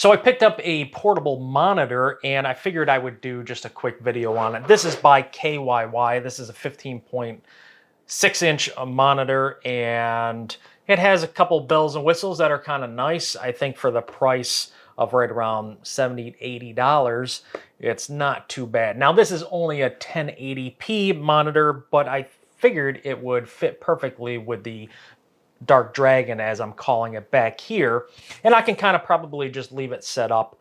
So I picked up a portable monitor and I figured I would do just a quick video on it. This is by KYY. This is a 15.6-inch monitor and it has a couple bells and whistles that are kind of nice. I think for the price of right around $70 to $80, it's not too bad. Now this is only a 1080p monitor, but I figured it would fit perfectly with the Dark Dragon, as I'm calling it, back here. And I can kind of probably just leave it set up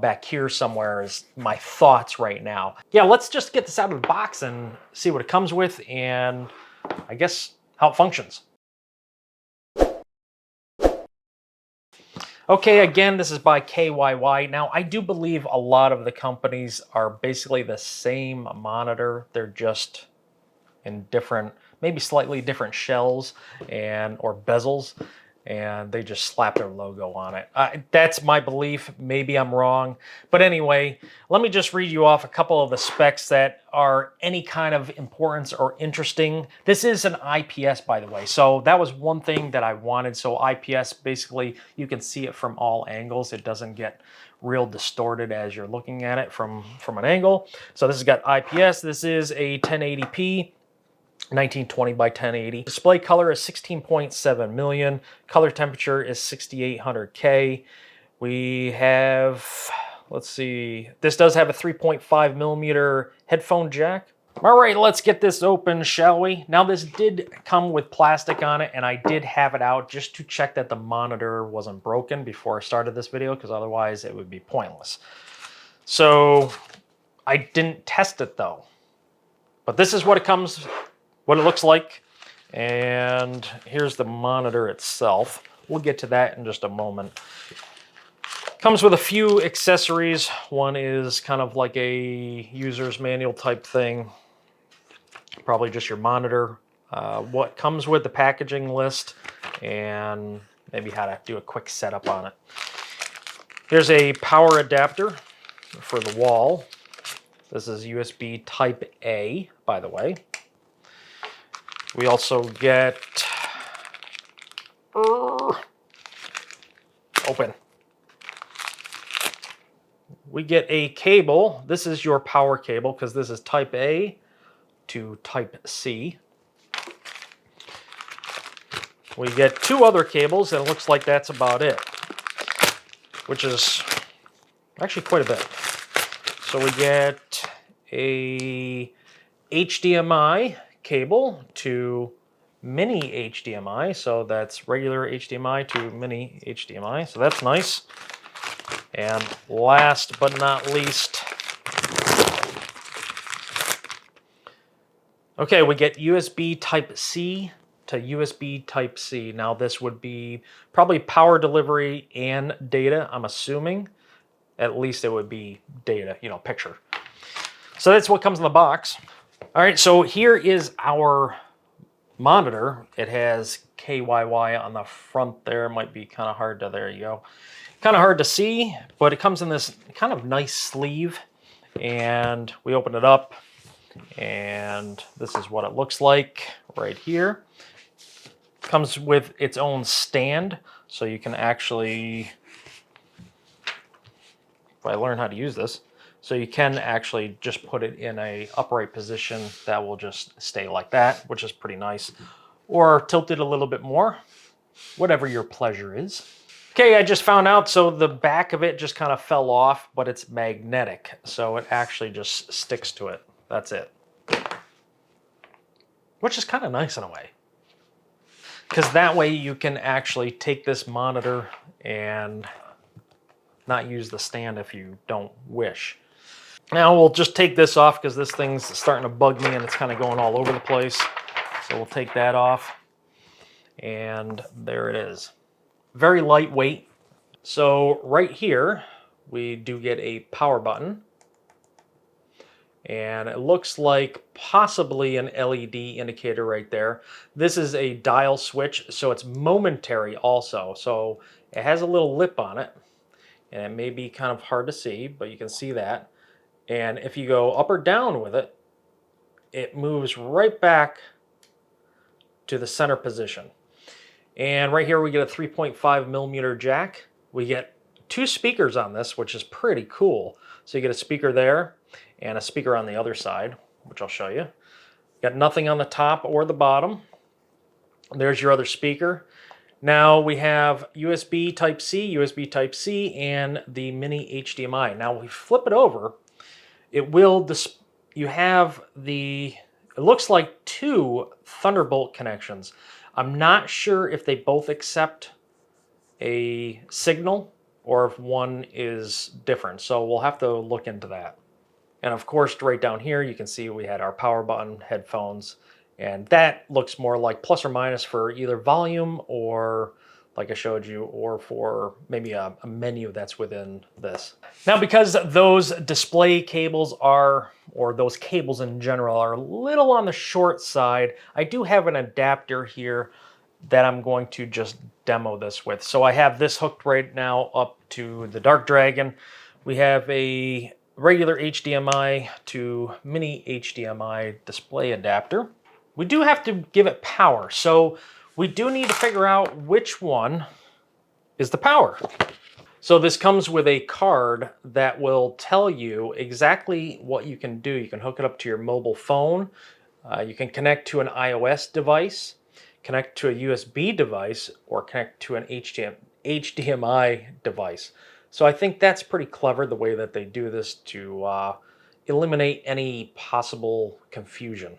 back here somewhere is my thoughts right now. Yeah, let's just get this out of the box and see what it comes with and I guess how it functions. Okay, again, this is by KYY. Now, I do believe a lot of the companies are basically the same monitor. They're just in different, maybe slightly different shells or bezels, and they just slap their logo on it. That's my belief. Maybe I'm wrong. But anyway, let me just read you off a couple of the specs that are any kind of importance or interesting. This is an IPS, by the way. So that was one thing that I wanted. So IPS, basically, you can see it from all angles. It doesn't get real distorted as you're looking at it from an angle. So this has got IPS. This is a 1080p. 1920 by 1080. Display color is 16.7 million. Color temperature is 6800 K. We have, let's see, this does have a 3.5 millimeter headphone jack. All right, let's get this open, shall we? Now this did come with plastic on it, and I did have it out just to check that the monitor wasn't broken before I started this video, because otherwise it would be pointless. So I didn't test it though, but this is what it comes, what it looks like, and here's the monitor itself. We'll get to that in just a moment. Comes with a few accessories. One is kind of like a user's manual type thing, probably just your monitor, what comes with the packaging list, and maybe how to do a quick setup on it. Here's a power adapter for the wall. This is USB Type A, by the way. We also get, open. We get a cable. This is your power cable because this is Type A to Type C. We get two other cables and it looks like that's about it, which is actually quite a bit. So we get a HDMI cable to mini HDMI, so that's regular HDMI to mini HDMI, so that's nice. And last but not least, okay, we get USB Type C to USB Type C. Now this would be probably power delivery and data, I'm assuming. At least it would be data, you know, picture. So that's what comes in the box. All right, so here is our monitor. It has KYY on the front there. It might be kind of hard to, there you go. Kind of hard to see, but it comes in this kind of nice sleeve. And we open it up, and this is what it looks like right here. Comes with its own stand, so you can actually, if I learn how to use this, so you can actually just put it in a upright position that will just stay like that, which is pretty nice. Or tilt it a little bit more, whatever your pleasure is. Okay, I just found out, so the back of it just kind of fell off, but it's magnetic. So it actually just sticks to it. That's it. Which is kind of nice in a way. Because that way you can actually take this monitor and not use the stand if you don't wish. Now we'll just take this off because this thing's starting to bug me and it's kind of going all over the place. So we'll take that off, and there it is. Very lightweight. So right here, we do get a power button. And it looks like possibly an LED indicator right there. This is a dial switch, so it's momentary also. So it has a little lip on it, and it may be kind of hard to see, but you can see that. And if you go up or down with it, it moves right back to the center position. And right here we get a 3.5 millimeter jack. We get 2 speakers on this, which is pretty cool. So you get a speaker there and a speaker on the other side, which I'll show you. Got nothing on the top or the bottom. There's your other speaker. Now we have USB Type-C, and the mini HDMI. Now we flip it over, it will you have it looks like 2 Thunderbolt connections. I'm not sure if they both accept a signal or if one is different, so we'll have to look into that. And of course, right down here, you can see we had our power button, headphones, and that looks more like plus or minus for either volume or, like I showed you, or for maybe a menu that's within this. Now, because those display cables or those cables in general are a little on the short side, I do have an adapter here that I'm going to just demo this with. So I have this hooked right now up to the Dark Dragon. We have a regular HDMI to mini HDMI display adapter. We do have to give it power, so we do need to figure out which one is the power. So this comes with a card that will tell you exactly what you can do. You can hook it up to your mobile phone. You can connect to an iOS device, connect to a USB device, or connect to an HDMI device. So I think that's pretty clever, the way that they do this, to eliminate any possible confusion.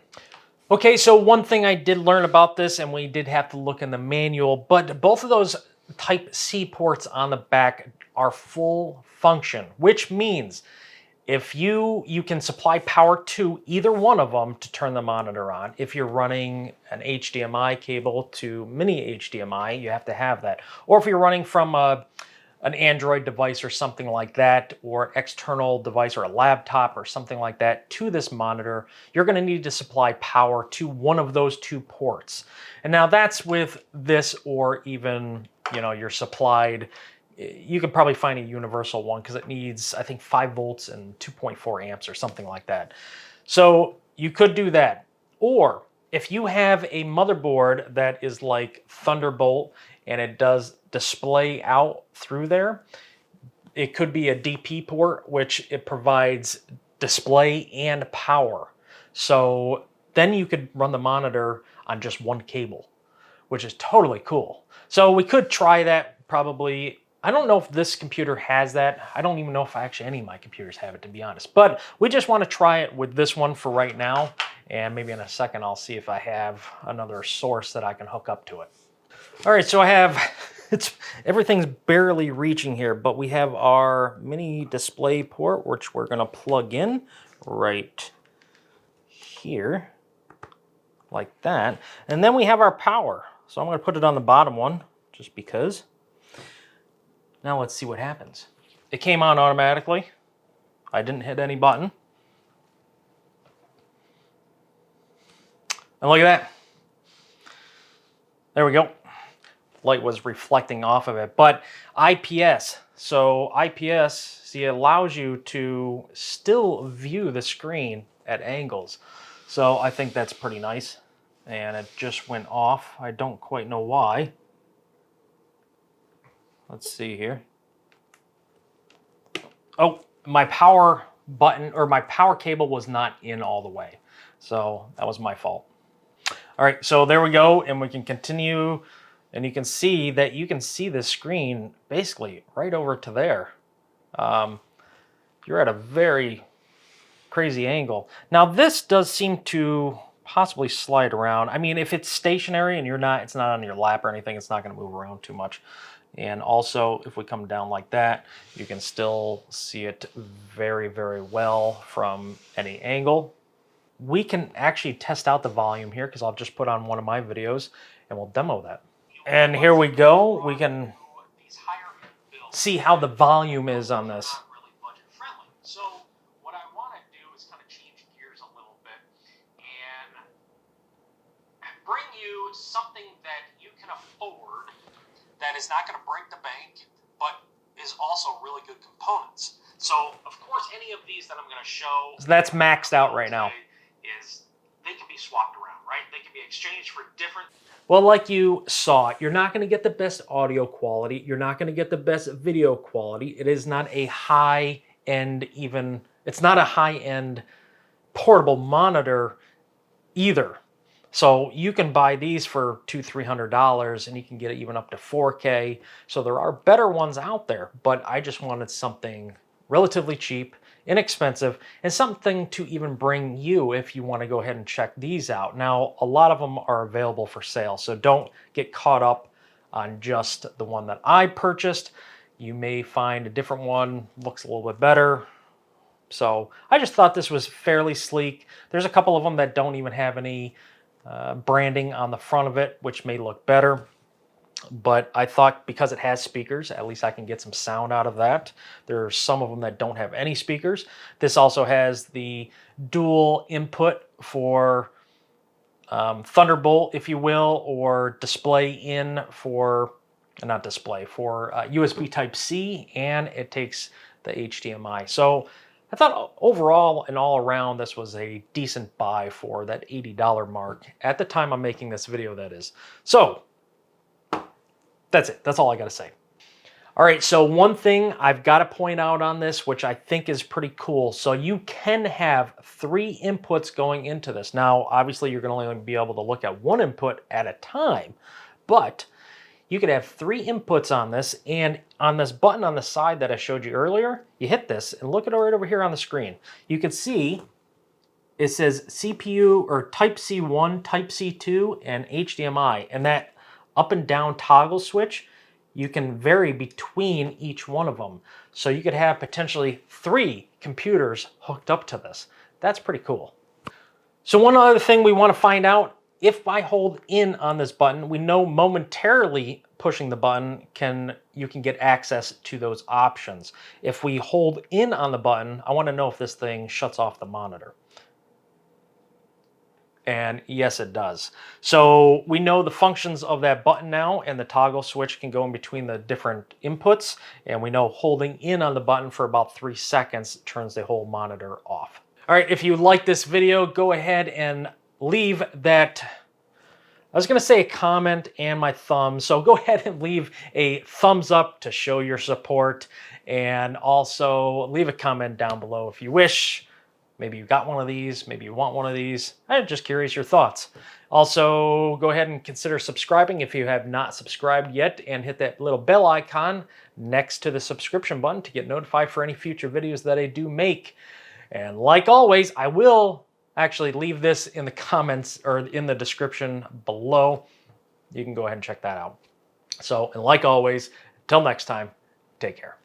Okay, so one thing I did learn about this, and we did have to look in the manual, but both of those Type-C ports on the back are full function, which means if you can supply power to either one of them to turn the monitor on. If you're running an HDMI cable to mini HDMI, you have to have that. Or if you're running from an Android device or something like that, or external device or a laptop or something like that to this monitor, you're going to need to supply power to one of those 2 ports. And now that's with this, or even, you know, you're supplied, you could probably find a universal one because it needs, I think, 5 volts and 2.4 amps or something like that. So you could do that. Or if you have a motherboard that is like Thunderbolt and it does display out through there, it could be a DP port, which it provides display and power. So then you could run the monitor on just one cable, which is totally cool. So we could try that probably. I don't know if this computer has that. I don't even know if actually any of my computers have it, to be honest. But we just want to try it with this one for right now. And maybe in a second, I'll see if I have another source that I can hook up to it. All right, so I have, everything's barely reaching here, but we have our mini display port, which we're gonna plug in right here, like that. And then we have our power. So I'm gonna put it on the bottom one, just because. Now let's see what happens. It came on automatically. I didn't hit any button. And look at that. There we go. Light was reflecting off of it, but IPS. So IPS, see, it allows you to still view the screen at angles. So I think that's pretty nice. And it just went off. I don't quite know why. Let's see here. Oh, my power button, or my power cable, was not in all the way. So that was my fault. All right, so there we go, and we can continue. And you can see that you can see the screen basically right over to there. You're at a very crazy angle. Now this does seem to possibly slide around. I mean, if it's stationary and it's not on your lap or anything, it's not going to move around too much. And also, if we come down like that, you can still see it very, very well from any angle. We can actually test out the volume here, because I'll just put on one of my videos and we'll demo that. And here we go. We can see how the volume is on this. So what I want to do is kind of change gears a little bit and bring you something that you can afford, that is not going to break the bank, but is also really good components. So of course, any of these that I'm going to show, so that's maxed out right now, is they can be swapped around, right? They can be exchanged for different. Well, like you saw, you're not going to get the best audio quality. You're not going to get the best video quality. It is not a high-end it's not a high-end portable monitor either. So you can buy these for $200-300 and you can get it even up to 4K. So there are better ones out there, but I just wanted something relatively cheap, inexpensive, and something to even bring you if you want to go ahead and check these out. Now, a lot of them are available for sale, so don't get caught up on just the one that I purchased. You may find a different one, looks a little bit better. So I just thought this was fairly sleek. There's a couple of them that don't even have any branding on the front of it, which may look better. But I thought because it has speakers, at least I can get some sound out of that. There are some of them that don't have any speakers. This also has the dual input for Thunderbolt, if you will, or display in for, not display, for USB Type-C, and it takes the HDMI. So I thought overall and all around this was a decent buy for that $80 mark at the time I'm making this video, that is. So that's it. That's all I got to say. All right, so one thing I've got to point out on this, which I think is pretty cool. So you can have 3 inputs going into this. Now, obviously, you're going to only be able to look at 1 input at a time, but you could have 3 inputs on this, and on this button on the side that I showed you earlier, you hit this, and look at it right over here on the screen. You can see it says CPU or Type-C 1, Type-C 2, and HDMI, and that up and down toggle switch, you can vary between each one of them. So you could have potentially 3 computers hooked up to this. That's pretty cool. So one other thing we want to find out, if I hold in on this button, we know momentarily pushing the button you can get access to those options. If we hold in on the button, I want to know if this thing shuts off the monitor. And yes, it does. So we know the functions of that button now, and the toggle switch can go in between the different inputs. And we know holding in on the button for about 3 seconds turns the whole monitor off. All right, if you like this video, go ahead and leave that, I was going to say a comment and my thumb. So go ahead and leave a thumbs up to show your support. And also leave a comment down below if you wish. Maybe you got one of these, maybe you want one of these. I'm just curious your thoughts. Also, go ahead and consider subscribing if you have not subscribed yet, and hit that little bell icon next to the subscription button to get notified for any future videos that I do make. And like always, I will actually leave this in the comments or in the description below. You can go ahead and check that out. So, and like always, until next time, take care.